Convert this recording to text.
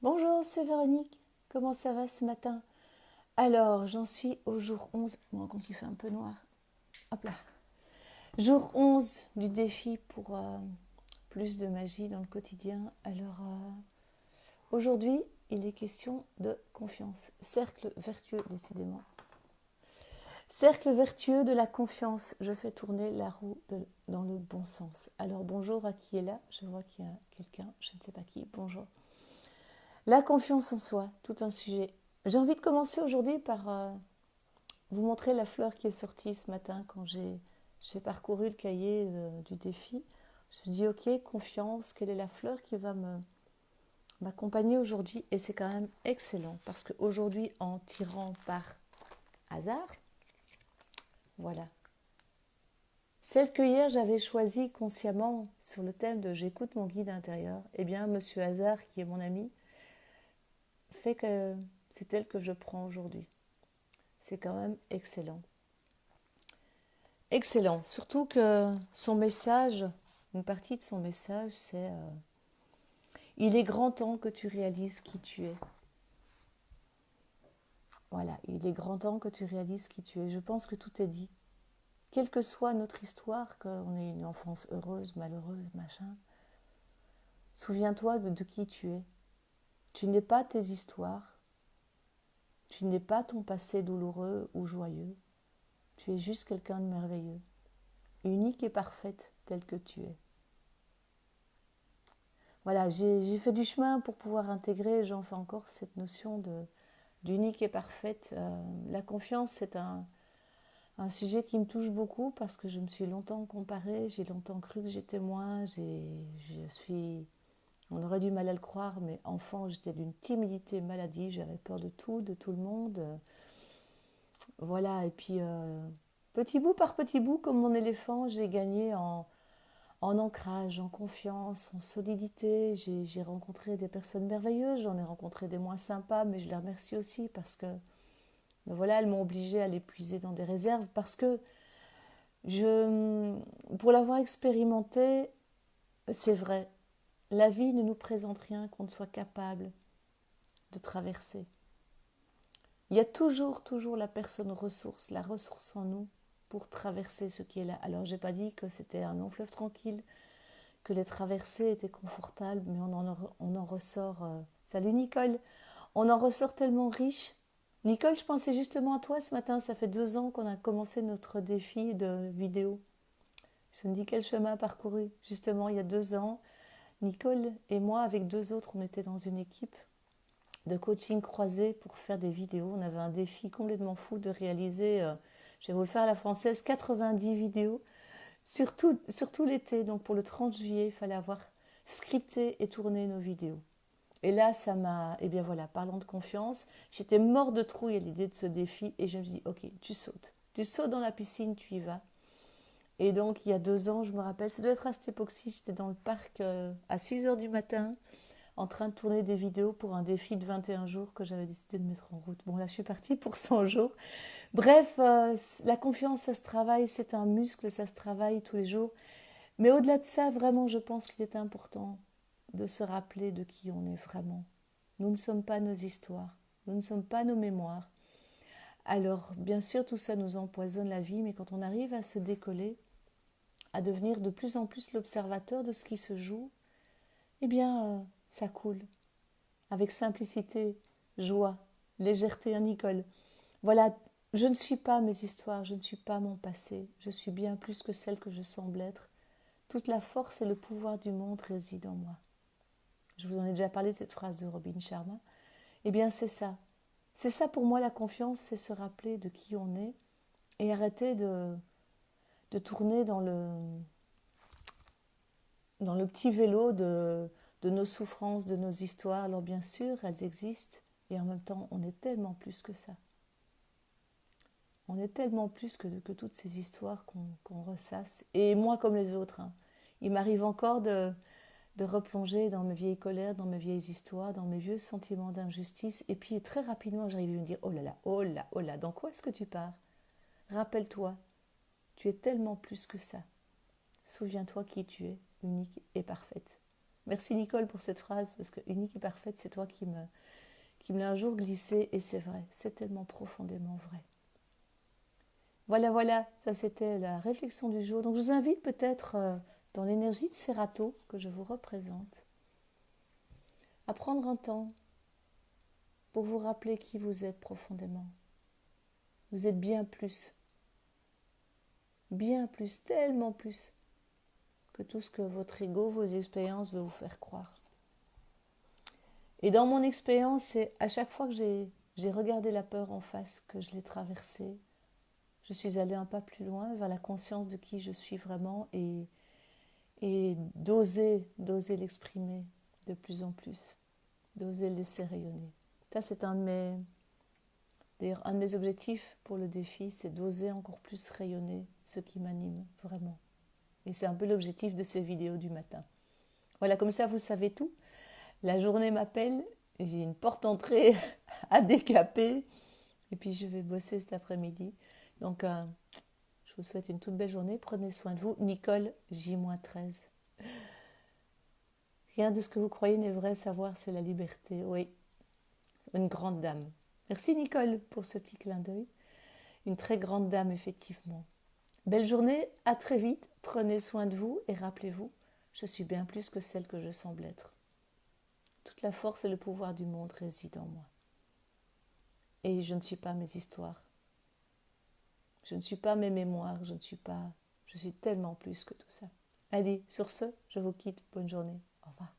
Bonjour, c'est Véronique. Comment ça va ce matin? Alors, j'en suis au jour 11. Bon, quand il fait un peu noir. Hop là. Jour 11 du défi pour plus de magie dans le quotidien. Alors, aujourd'hui, il est question de confiance. Cercle vertueux, décidément. Cercle vertueux de la confiance. Je fais tourner la roue dans le bon sens. Alors, bonjour à qui est là. Je vois qu'il y a quelqu'un, je ne sais pas qui. Bonjour. La confiance en soi, tout un sujet. J'ai envie de commencer aujourd'hui par vous montrer la fleur qui est sortie ce matin quand j'ai parcouru le cahier du défi. Je me dis ok, confiance, quelle est la fleur qui va m'accompagner aujourd'hui? Et c'est quand même excellent parce qu'aujourd'hui, en tirant par hasard, voilà. Celle que hier j'avais choisie consciemment sur le thème de j'écoute mon guide intérieur, eh bien, Monsieur Hasard, qui est mon ami, fait que c'est elle que je prends aujourd'hui. C'est quand même excellent. Excellent. Surtout que son message, une partie de son message, c'est il est grand temps que tu réalises qui tu es. Voilà, il est grand temps que tu réalises qui tu es. Je pense que tout est dit. Quelle que soit notre histoire, qu'on ait une enfance heureuse, malheureuse, machin, souviens-toi de qui tu es. Tu n'es pas tes histoires. Tu n'es pas ton passé douloureux ou joyeux. Tu es juste quelqu'un de merveilleux, unique et parfaite telle que tu es. Voilà, j'ai fait du chemin pour pouvoir intégrer, j'en fais encore cette notion d'unique et parfaite. La confiance, c'est un sujet qui me touche beaucoup parce que je me suis longtemps comparée, j'ai longtemps cru que j'étais moins, on aurait du mal à le croire, mais enfant, j'étais d'une timidité maladive, j'avais peur de tout le monde. Voilà, et puis petit bout par petit bout, comme mon éléphant, j'ai gagné en ancrage, en confiance, en solidité. J'ai rencontré des personnes merveilleuses, j'en ai rencontré des moins sympas, mais je les remercie aussi parce que ben voilà, elles m'ont obligée à les puiser dans des réserves parce que pour l'avoir expérimenté, c'est vrai, la vie ne nous présente rien qu'on ne soit capable de traverser. Il y a toujours la personne ressource, la ressource en nous pour traverser ce qui est là. Alors, j'ai pas dit que c'était un long fleuve tranquille, que les traversées étaient confortables, mais on en ressort. Salut Nicole, on en ressort tellement riche. Nicole, je pensais justement à toi ce matin. Ça fait 2 ans qu'on a commencé notre défi de vidéo. Je me dis quel chemin parcouru. Justement, il y a 2 ans, Nicole et moi, avec deux autres, on était dans une équipe de coaching croisé pour faire des vidéos. On avait un défi complètement fou de réaliser, je vais vous le faire à la française, 90 vidéos surtout l'été, donc pour le 30 juillet, il fallait avoir scripté et tourné nos vidéos. Et là, ça m'a... Eh bien voilà, parlant de confiance, j'étais mort de trouille à l'idée de ce défi et je me suis dit, ok, tu sautes. Tu sautes dans la piscine, tu y vas. Et donc, il y a 2 ans, je me rappelle, ça doit être à cette époque-ci, j'étais dans le parc à 6 heures du matin, en train de tourner des vidéos pour un défi de 21 jours que j'avais décidé de mettre en route. Bon, là, je suis partie pour 100 jours. Bref, la confiance, ça se travaille, c'est un muscle, ça se travaille tous les jours. Mais au-delà de ça, vraiment, je pense qu'il est important de se rappeler de qui on est vraiment. Nous ne sommes pas nos histoires, nous ne sommes pas nos mémoires. Alors, bien sûr, tout ça nous empoisonne la vie, mais quand on arrive à se décoller, à devenir de plus en plus l'observateur de ce qui se joue, eh bien, ça coule. Avec simplicité, joie, légèreté, hein, Nicole. Voilà, je ne suis pas mes histoires, je ne suis pas mon passé, je suis bien plus que celle que je semble être. Toute la force et le pouvoir du monde résident en moi. Je vous en ai déjà parlé de cette phrase de Robin Sharma. Eh bien, c'est ça. C'est ça pour moi la confiance, c'est se rappeler de qui on est et arrêter de tourner dans le petit vélo de nos souffrances, de nos histoires. Alors bien sûr, elles existent et en même temps, on est tellement plus que ça. On est tellement plus que toutes ces histoires qu'on ressasse. Et moi comme les autres, hein. Il m'arrive encore de replonger dans mes vieilles colères, dans mes vieilles histoires, dans mes vieux sentiments d'injustice. Et puis très rapidement, j'arrive à me dire, oh là là, oh là, oh là, dans quoi est-ce que tu pars? Rappelle-toi, tu es tellement plus que ça. Souviens-toi qui tu es, unique et parfaite. Merci Nicole pour cette phrase, parce que unique et parfaite, c'est toi qui me l'a un jour glissé, et c'est vrai, c'est tellement profondément vrai. Voilà, voilà, ça c'était la réflexion du jour. Donc je vous invite peut-être, dans l'énergie de Serato que je vous représente, à prendre un temps pour vous rappeler qui vous êtes profondément. Vous êtes bien plus, tellement plus que tout ce que votre ego, vos expériences veut vous faire croire. Et dans mon expérience, c'est à chaque fois que j'ai regardé la peur en face, que je l'ai traversée, je suis allée un pas plus loin vers la conscience de qui je suis vraiment et d'oser l'exprimer de plus en plus, d'oser le laisser rayonner. Ça, c'est d'ailleurs, un de mes objectifs pour le défi, c'est d'oser encore plus rayonner ce qui m'anime vraiment. Et c'est un peu l'objectif de ces vidéos du matin. Voilà, comme ça, vous savez tout. La journée m'appelle, j'ai une porte entrée à décaper, et puis je vais bosser cet après-midi. Donc, je vous souhaite une toute belle journée. Prenez soin de vous. Nicole, J-13. Rien de ce que vous croyez n'est vrai. Savoir, c'est la liberté. Oui, une grande dame. Merci Nicole pour ce petit clin d'œil. Une très grande dame, effectivement. Belle journée, à très vite. Prenez soin de vous et rappelez-vous, je suis bien plus que celle que je semble être. Toute la force et le pouvoir du monde résident en moi. Et je ne suis pas mes histoires. Je ne suis pas mes mémoires. Je suis tellement plus que tout ça. Allez, sur ce, je vous quitte. Bonne journée. Au revoir.